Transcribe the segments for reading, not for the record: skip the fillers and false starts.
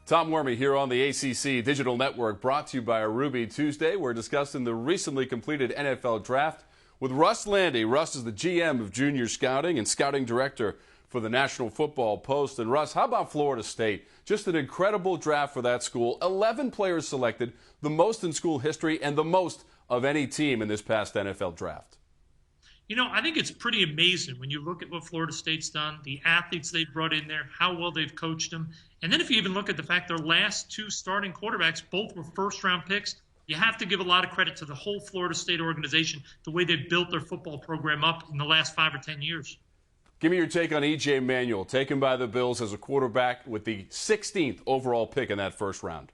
Tom Werme here on the ACC Digital Network, brought to you by Ruby Tuesday. We're discussing the recently completed NFL draft with Russ Lande. Russ is the GM of Junior Scouting and Scouting Director for the National Football Post. And Russ, how about Florida State? Just an incredible draft for that school. 11 players selected, the most in school history and the most of any team in this past NFL draft. You know, I think it's pretty amazing when you look at what Florida State's done, the athletes they've brought in there, how well they've coached them. And then if you even look at the fact their last two starting quarterbacks, both were first-round picks, you have to give a lot of credit to the whole Florida State organization, the way they've built their football program up in the last 5 or 10 years. Give me your take on E.J. Manuel, taken by the Bills as a quarterback with the 16th overall pick in that first round.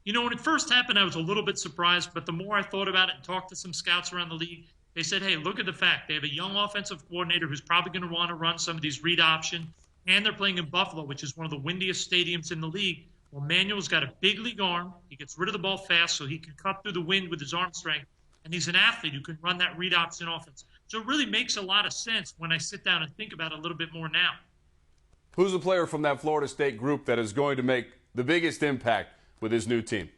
You know, when it first happened, I was a little bit surprised, but the more I thought about it and talked to some scouts around the league, they said, hey, look at the fact. They have a young offensive coordinator who's probably going to want to run some of these read option, and they're playing in Buffalo, which is one of the windiest stadiums in the league. Well, Manuel's got a big league arm. He gets rid of the ball fast, so he can cut through the wind with his arm strength, and he's an athlete who can run that read option offense. So it really makes a lot of sense when I sit down and think about it a little bit more now. Who's the player from that Florida State group that is going to make the biggest impact with his new team?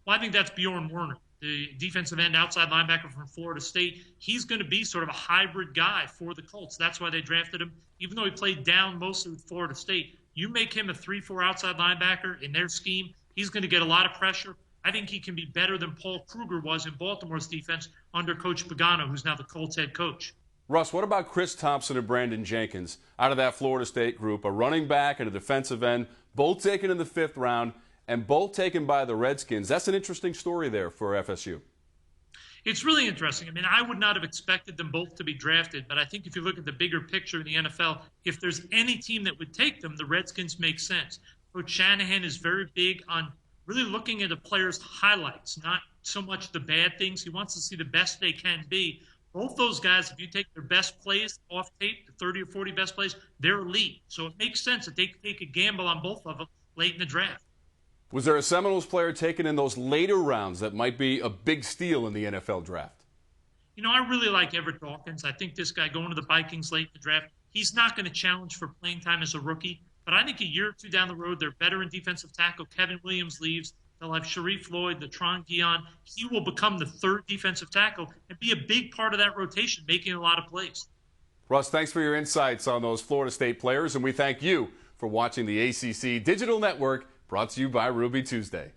Well, I think that's Bjorn Werner, the defensive end outside linebacker from Florida State. He's going to be sort of a hybrid guy for the Colts. That's why they drafted him. Even though he played down mostly with Florida State, you make him a 3-4 outside linebacker in their scheme, he's going to get a lot of pressure. I think he can be better than Paul Kruger was in Baltimore's defense under Coach Pagano, who's now the Colts head coach. Russ, what about Chris Thompson and Brandon Jenkins out of that Florida State group, a running back and a defensive end, both taken in the 5th round and both taken by the Redskins? That's an interesting story there for FSU. It's really interesting. I mean, I would not have expected them both to be drafted, but I think if you look at the bigger picture in the NFL, if there's any team that would take them, the Redskins make sense. Coach Shanahan is very big on really looking at a player's highlights, not so much the bad things. He wants to see the best they can be. Both those guys, if you take their best plays off tape, the 30 or 40 best plays, they're elite. So it makes sense that they take a gamble on both of them late in the draft. Was there a Seminoles player taken in those later rounds that might be a big steal in the NFL draft? You know, I really like Everett Dawkins. I think this guy going to the Vikings late in the draft, he's not going to challenge for playing time as a rookie. But I think a year or two down the road, their veteran defensive tackle, Kevin Williams, leaves. They'll have Sharif Floyd, Latron Guion. He will become the 3rd defensive tackle and be a big part of that rotation, making a lot of plays. Russ, thanks for your insights on those Florida State players, and we thank you for watching the ACC Digital Network, brought to you by Ruby Tuesday.